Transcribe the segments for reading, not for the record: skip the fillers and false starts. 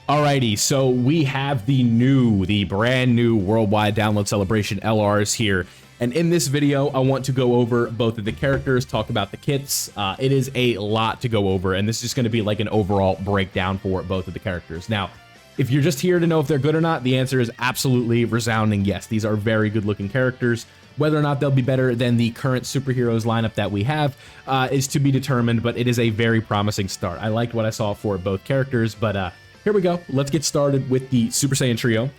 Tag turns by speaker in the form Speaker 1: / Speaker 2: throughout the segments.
Speaker 1: Alrighty, so we have the brand new worldwide download celebration LRS here. And in this video, I want to go over both of the characters, talk about the kits. It is a lot to go over, and this is just going to be like an overall breakdown for both of the characters. Now, if you're just here to know if they're good or not, the answer is absolutely resounding yes. These are very good looking characters. Whether or not they'll be better than the current superheroes lineup that we have is to be determined, but it is a very promising start. I liked what I saw for both characters, but here we go. Let's get started with the Super Saiyan trio.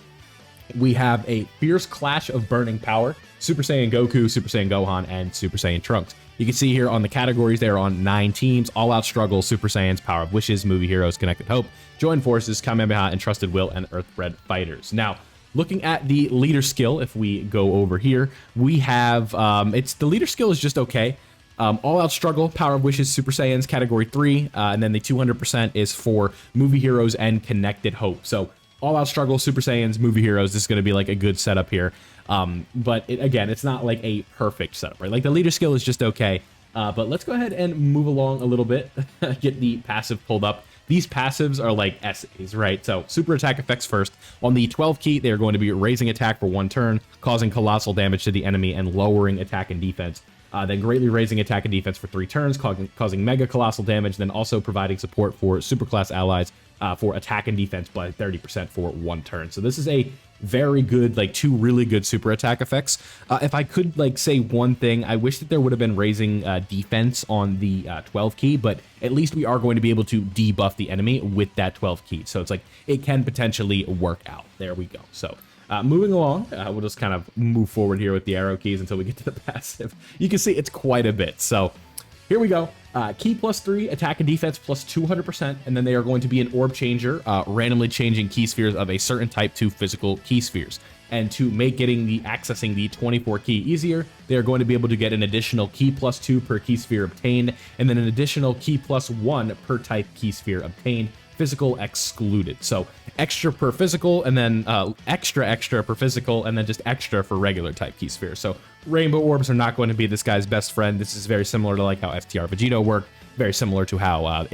Speaker 1: We have a fierce clash of burning power: Super Saiyan Goku, Super Saiyan Gohan, and Super Saiyan Trunks. You can see here on the categories, they are on 9 teams: All Out Struggle, Super Saiyans, Power of Wishes, Movie Heroes, Connected Hope, Joined Forces, Kamehameha, and Trusted Will, and Earthbred Fighters. Now, looking at the leader skill, if we go over here, we have, the leader skill is just okay. All Out Struggle, Power of Wishes, Super Saiyans, Category 3, and then the 200% is for Movie Heroes and Connected Hope. So All Out Struggle, Super Saiyans, Movie Heroes, this is going to be like a good setup here. But again, it's not like a perfect setup, right? Like the leader skill is just okay. But let's go ahead and move along a little bit, get the passive pulled up. These passives are like essays, right? So super attack effects first. On the 12 key, they are going to be raising attack for 1 turn, causing colossal damage to the enemy, and lowering attack and defense. Then greatly raising attack and defense for 3 turns, causing mega colossal damage, then also providing support for superclass allies for attack and defense by 30% for 1 turn. So this is a very good, like 2 really good super attack effects. If I could like say one thing, I wish that there would have been raising defense on the 12 key, but at least we are going to be able to debuff the enemy with that 12 key. So it's like, it can potentially work out. There we go. So moving along, we'll just kind of move forward here with the arrow keys until we get to the passive. You can see it's quite a bit. So here we go. Key +3, attack and defense +200%, and then they are going to be an orb changer, randomly changing key spheres of a certain type to physical key spheres. And to make accessing the 24 key easier, they are going to be able to get an additional key +2 per key sphere obtained, and then an additional key +1 per type key sphere obtained. Physical excluded. So extra per physical, and then extra per physical, and then just extra for regular type key spheres. So rainbow orbs are not going to be this guy's best friend. This is very similar to like how FTR Vegito worked, very similar to how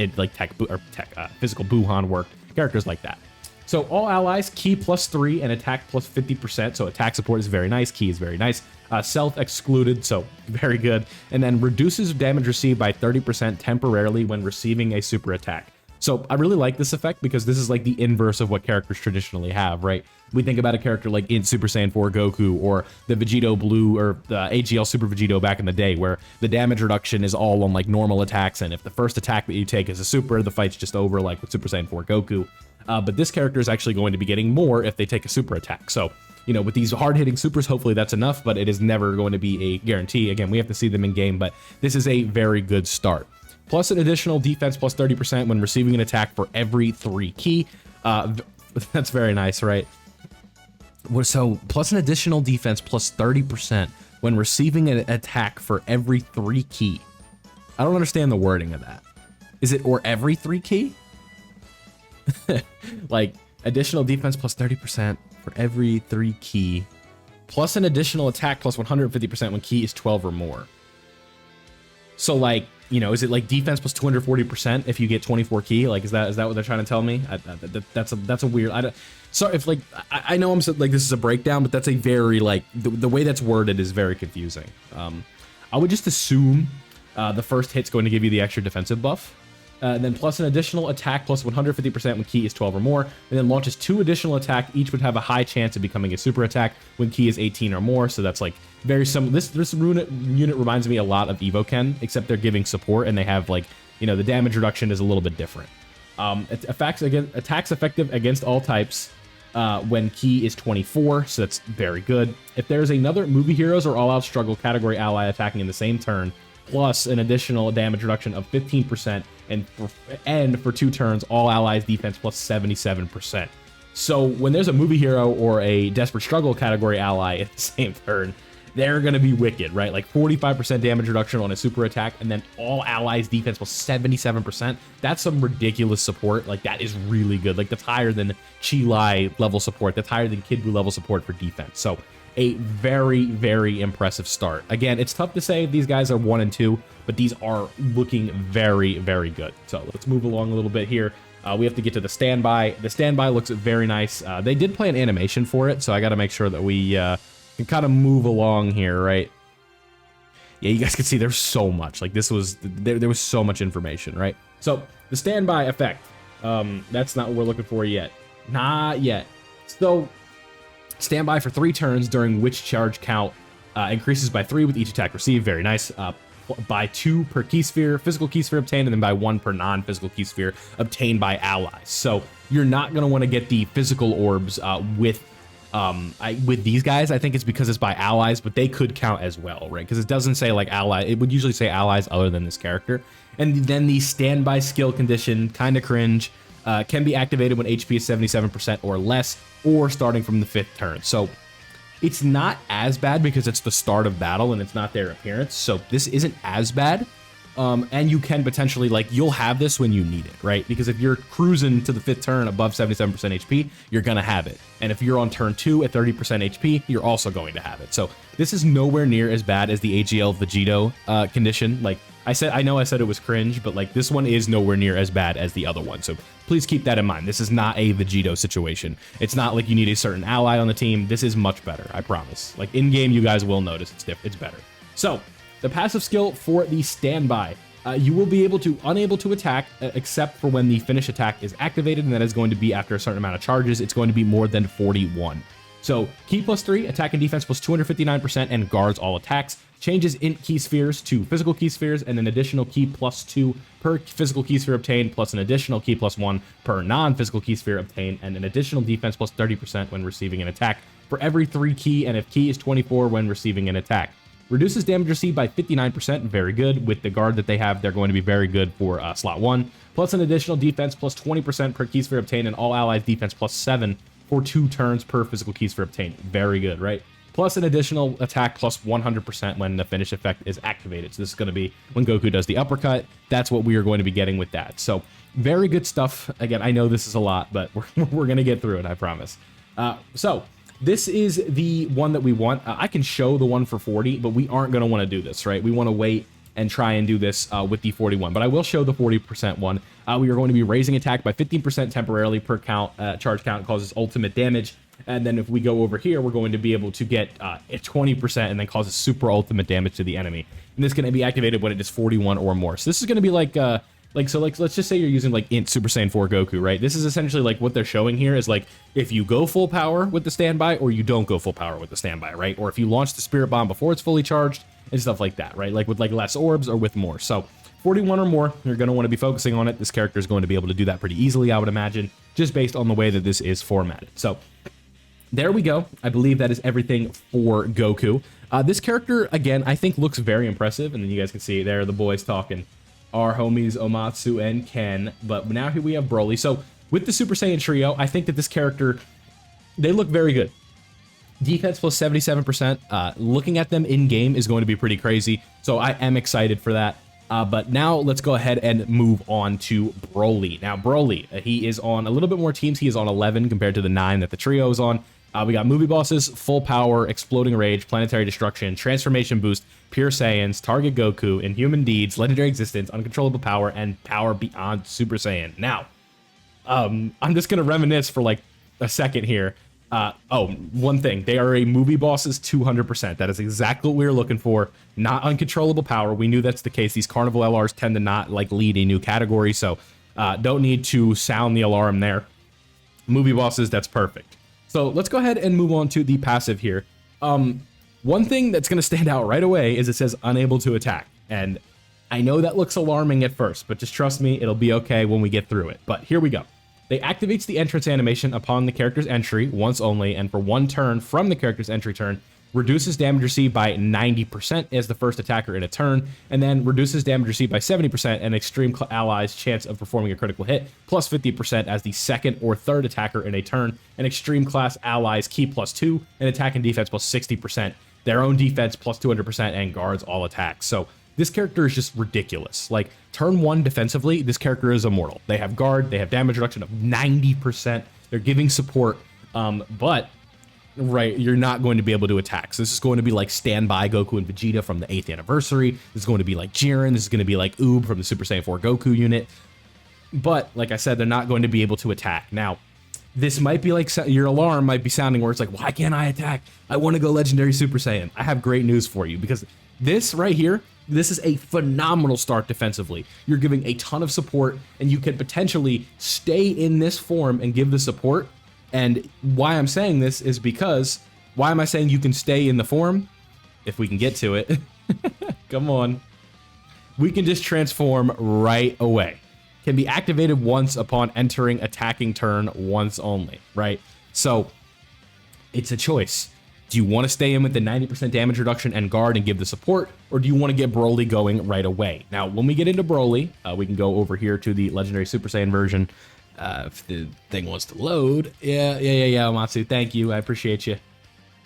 Speaker 1: physical Buhan worked, characters like that. So all allies, key +3 and attack +50%. So attack support is very nice, key is very nice. Self excluded, so very good. And then reduces damage received by 30% temporarily when receiving a super attack. So I really like this effect because this is like the inverse of what characters traditionally have, right? We think about a character like in Super Saiyan 4 Goku, or the Vegito Blue, or the AGL Super Vegito back in the day, where the damage reduction is all on like normal attacks, and if the first attack that you take is a super, the fight's just over, like with Super Saiyan 4 Goku. But this character is actually going to be getting more if they take a super attack. So, you know, with these hard-hitting supers, hopefully that's enough, but it is never going to be a guarantee. Again, we have to see them in game, but this is a very good start. Plus an additional defense +30% when receiving an attack for every 3 key. That's very nice, right? So plus an additional defense +30% when receiving an attack for every 3 key. I don't understand the wording of that. Is it or every 3 key? Like additional defense +30% for every 3 key, plus an additional attack +150% when key is 12 or more. So like, you know, is it like defense +240% if you get 24 key? Like, is that what they're trying to tell me? That's a weird. So if like, I know I'm like this is a breakdown, but that's a very like the way that's worded is very confusing. I would just assume the first hit's going to give you the extra defensive buff. And then plus an additional attack +150% when key is 12 or more, and then launches 2 additional attack. Each would have a high chance of becoming a super attack when key is 18 or more. So that's like very similar. This unit reminds me a lot of Evoken, except they're giving support and they have like, you know, the damage reduction is a little bit different. Attacks effective against all types when key is 24, so that's very good. If there's another Movie Heroes or All Out Struggle category ally attacking in the same turn, plus an additional damage reduction of 15%, and for 2 turns, all allies defense +77%. So when there's a Movie Hero or a Desperate Struggle category ally at the same turn, they're going to be wicked, right? Like 45% damage reduction on a super attack, and then all allies defense +77%. That's some ridiculous support. Like that is really good. Like that's higher than Chi Lai level support. That's higher than Kid Buu level support for defense. So a very, very impressive start. Again, it's tough to say these guys are 1 and 2, but these are looking very, very good. So let's move along a little bit here. We have to get to the standby. The standby looks very nice. They did play an animation for it, so I got to make sure that we can kind of move along here, right? Yeah, you guys can see there's so much. Like this was, there was so much information, right? So the standby effect, that's not what we're looking for yet. Not yet. So standby for 3 turns, during which charge count increases by 3 with each attack received. Very nice. By 2 per key sphere, physical key sphere obtained, and then by 1 per non-physical key sphere obtained by allies. So you're not going to want to get the physical orbs with these guys. I think it's because it's by allies, but they could count as well, right? Because it doesn't say like ally. It would usually say allies other than this character. And then the standby skill condition, kind of cringe, can be activated when HP is 77% or less, or starting from the 5th turn. So it's not as bad because it's the start of battle and it's not their appearance. So this isn't as bad. And you can potentially, like, you'll have this when you need it, right? Because if you're cruising to the 5th turn above 77% HP, you're going to have it. And if you're on turn 2 at 30% HP, you're also going to have it. So this is nowhere near as bad as the AGL Vegito condition. Like I know I said it was cringe, but like this one is nowhere near as bad as the other one. So please keep that in mind. This is not a Vegito situation. It's not like you need a certain ally on the team. This is much better, I promise. Like in game, you guys will notice it's better. So the passive skill for the standby, you will be unable to attack except for when the finish attack is activated, and that is going to be after a certain amount of charges. It's going to be more than 41. So key +3, attack and defense plus 259%, and guards all attacks. Changes int key spheres to physical key spheres, and an additional key +2 per physical key sphere obtained, plus an additional key +1 per non-physical key sphere obtained, and an additional defense plus 30% when receiving an attack for every 3 key, and if key is 24 when receiving an attack. Reduces damage received by 59%, very good. With the guard that they have, they're going to be very good for slot 1. Plus an additional defense plus 20% per key sphere obtained, and all allies defense plus 7 for 2 turns per physical key sphere obtained. Very good, right? Plus an additional attack plus 100% when the finish effect is activated. So this is going to be when Goku does the uppercut. That's what we are going to be getting with that. So very good stuff. Again, I know this is a lot, but we're going to get through it, I promise. So this is the one that we want. I can show the one for 40, but we aren't going to want to do this, right? We want to wait and try and do this with the 41, but I will show the 40% one. We are going to be raising attack by 15% temporarily per count. Charge count causes ultimate damage. And then if we go over here, we're going to be able to get 20% and then causes super ultimate damage to the enemy. And this is going to be activated when it is 41 or more. So this is going to be like let's just say you're using like Int Super Saiyan 4 Goku, right? This is essentially like what they're showing here is like if you go full power with the standby or you don't go full power with the standby, right? Or if you launch the Spirit Bomb before it's fully charged and stuff like that, right? Like with like less orbs or with more. So 41 or more, you're going to want to be focusing on it. This character is going to be able to do that pretty easily, I would imagine, just based on the way that this is formatted. So there we go. I believe that is everything for Goku. This character, again, I think looks very impressive. And then you guys can see there the boys talking. Our homies Omatsu and Ken. But now here we have Broly. So with the Super Saiyan trio, I think that this character, they look very good. Defense plus 77%. Looking at them in game is going to be pretty crazy. So I am excited for that. But now let's go ahead and move on to Broly. Now Broly, he is on a little bit more teams. He is on 11 compared to the 9 that the trio is on. We got movie bosses, full power, exploding rage, planetary destruction, transformation boost, pure Saiyans, target Goku, inhuman deeds, legendary existence, uncontrollable power, and power beyond Super Saiyan. Now, I'm just gonna reminisce for like a second here. One thing, they are a movie bosses 200%. That is exactly what we were looking for. Not uncontrollable power. We knew that's the case. These carnival LRs tend to not like lead a new category, so don't need to sound the alarm there. Movie bosses, that's perfect. So let's go ahead and move on to the passive here. One thing that's going to stand out right away is it says unable to attack. And I know that looks alarming at first, but just trust me, it'll be okay when we get through it. But here we go. They activates the entrance animation upon the character's entry once only, and for 1 turn from the character's entry turn, reduces damage received by 90% as the first attacker in a turn, and then reduces damage received by 70% and extreme allies' chance of performing a critical hit, plus 50% as the second or third attacker in a turn, and extreme class allies key plus 2, and attack and defense plus 60%, their own defense plus 200%, and guards all attacks. So this character is just ridiculous. Like, turn 1 defensively, this character is immortal. They have guard, they have damage reduction of 90%, they're giving support, but right, you're not going to be able to attack. So this is going to be like Standby Goku and Vegeta from the 8th anniversary. This is going to be like Jiren. This is going to be like Oob from the Super Saiyan 4 Goku unit. But like I said, they're not going to be able to attack. Now, this might be like your alarm might be sounding where it's like, why can't I attack? I want to go Legendary Super Saiyan. I have great news for you, because this right here, this is a phenomenal start defensively. You're giving a ton of support, and you can potentially stay in this form and give the support. And why I'm saying this is because, why am I saying you can stay in the form? If we can get to it. Come on. We can just transform right away. Can be activated once upon entering attacking turn once only, right? So it's a choice. Do you want to stay in with the 90% damage reduction and guard and give the support, or do you want to get Broly going right away? Now, when we get into Broly, we can go over here to the Legendary Super Saiyan version. If the thing wants to load. Yeah, Matsu, thank you. I appreciate you.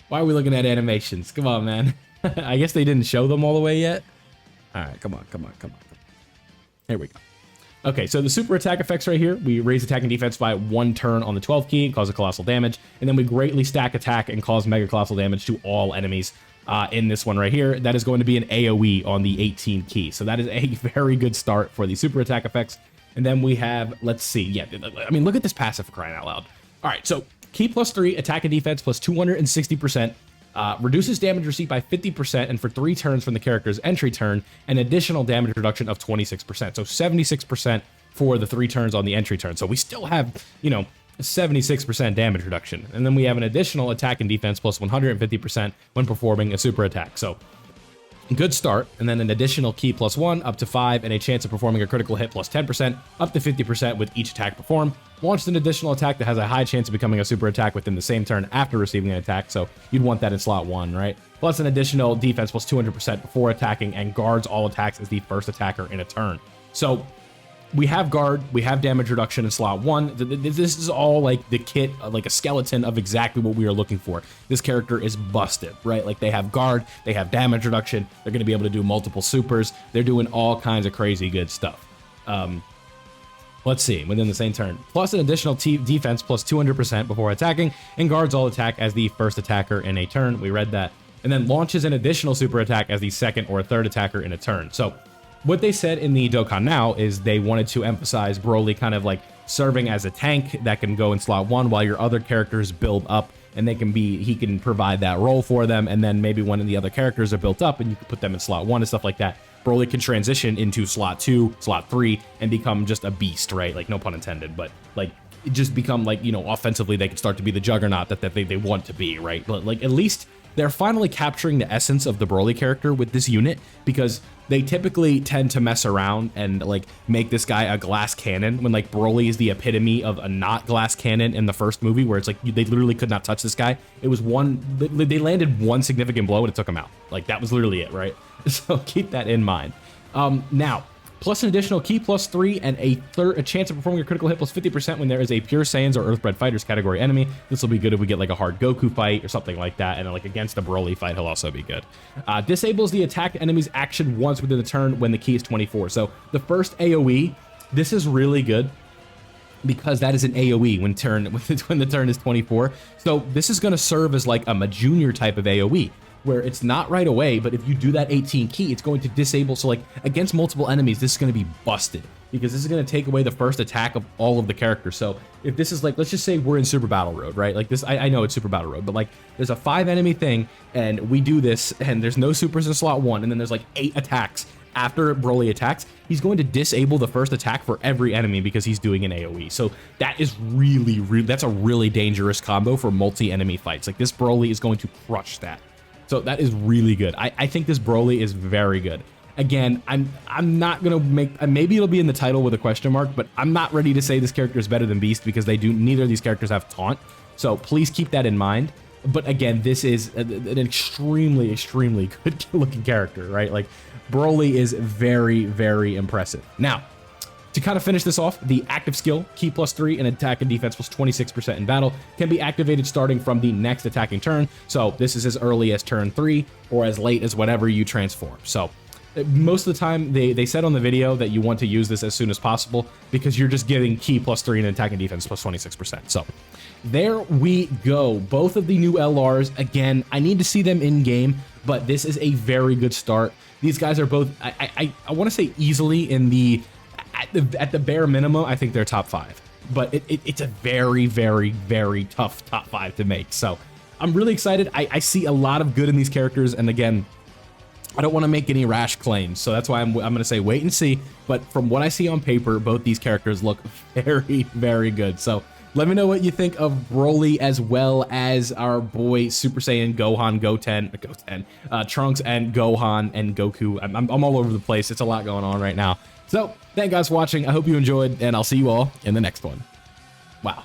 Speaker 1: Why are we looking at animations? Come on, man. I guess they didn't show them all the way yet. All right, come on. Here we go. Okay, so the super attack effects right here, we raise attack and defense by 1 turn on the 12 key, cause a colossal damage, and then we greatly stack attack and cause mega colossal damage to all enemies. In this one right here, that is going to be an AoE on the 18 key. So that is a very good start for the super attack effects. And then we have, let's see, yeah, I mean, look at this passive for crying out loud. All right, so key +3, attack and defense plus 260%. Reduces damage received by 50%, and for 3 turns from the character's entry turn, an additional damage reduction of 26%. So 76% for the 3 turns on the entry turn. So we still have, 76% damage reduction. And then we have an additional attack and defense plus 150% when performing a super attack. So good start. And then an additional key +1 up to 5, and a chance of performing a critical hit plus 10% up to 50% with each attack performed. Launched an additional attack that has a high chance of becoming a super attack within the same turn after receiving an attack, so you'd want that in slot 1, right? Plus an additional defense plus 200% before attacking, and guards all attacks as the first attacker in a turn. So we have guard, we have damage reduction in slot 1. This is all like the kit, like a skeleton of exactly what we are looking for. This character is busted, right? Like they have guard, they have damage reduction, they're going to be able to do multiple supers, they're doing all kinds of crazy good stuff. Let's see, within the same turn. Plus an additional defense plus 200% before attacking, and guards all attack as the first attacker in a turn. We read that. And then launches an additional super attack as the second or third attacker in a turn. So what they said in the Dokkan Now is they wanted to emphasize Broly kind of like serving as a tank that can go in slot 1 while your other characters build up, and he can provide that role for them. And then maybe when the other characters are built up and you can put them in slot 1 and stuff like that, Broly can transition into slot 2, slot 3, and become just a beast, right? Like, no pun intended, but like just become like, offensively they can start to be the juggernaut that they want to be, right? But like at least they're finally capturing the essence of the Broly character with this unit, because they typically tend to mess around and like make this guy a glass cannon when like Broly is the epitome of a not glass cannon in the first movie, where it's like they literally could not touch this guy. It was they landed one significant blow and it took him out. Like that was literally it, right? So keep that in mind. Now, plus an additional key +3 and a chance of performing a critical hit plus 50% when there is a pure Saiyans or Earthbred Fighters category enemy. This will be good if we get like a hard Goku fight or something like that, and like against a Broly fight, he'll also be good. Disables the attacked enemy's action once within the turn when the key is 24. So the first AoE, this is really good because that is an AoE when the turn is 24. So this is going to serve as like a junior type of AoE, where it's not right away, but if you do that 18 key, it's going to disable. So like against multiple enemies, this is going to be busted, because this is going to take away the first attack of all of the characters. So if this is like, let's just say we're in Super Battle Road, right? Like this, I know it's Super Battle Road, but like there's a 5 enemy thing and we do this and there's no supers in slot 1, and then there's like 8 attacks. After Broly attacks, he's going to disable the first attack for every enemy because he's doing an AoE. So that is that's a really dangerous combo for multi-enemy fights. Like this Broly is going to crush that. So that is really good. I think this Broly is very good. Again, I'm not gonna make, maybe it'll be in the title with a question mark, but I'm not ready to say this character is better than Beast, because neither of these characters have taunt. So please keep that in mind. But again, this is an extremely good looking character, right? Like Broly is very, very impressive. Now, to kind of finish this off, the active skill, key +3 and attack and defense plus 26% in battle, can be activated starting from the next attacking turn. So this is as early as turn 3 or as late as whenever you transform. So most of the time they said on the video that you want to use this as soon as possible, because you're just giving key +3 and attack and defense plus 26%. So there we go. Both of the new LRs. Again, I need to see them in game, but this is a very good start. These guys are both, I want to say easily in the, at the bare minimum, I think they're top 5. But it's a very, very, very tough top 5 to make. So I'm really excited. I see a lot of good in these characters. And again, I don't want to make any rash claims. So that's why I'm going to say wait and see. But from what I see on paper, both these characters look very, very good. So let me know what you think of Broly as well as our boy Super Saiyan Gohan, Trunks and Gohan and Goku. I'm all over the place. It's a lot going on right now. So thank you guys for watching. I hope you enjoyed, and I'll see you all in the next one. Wow.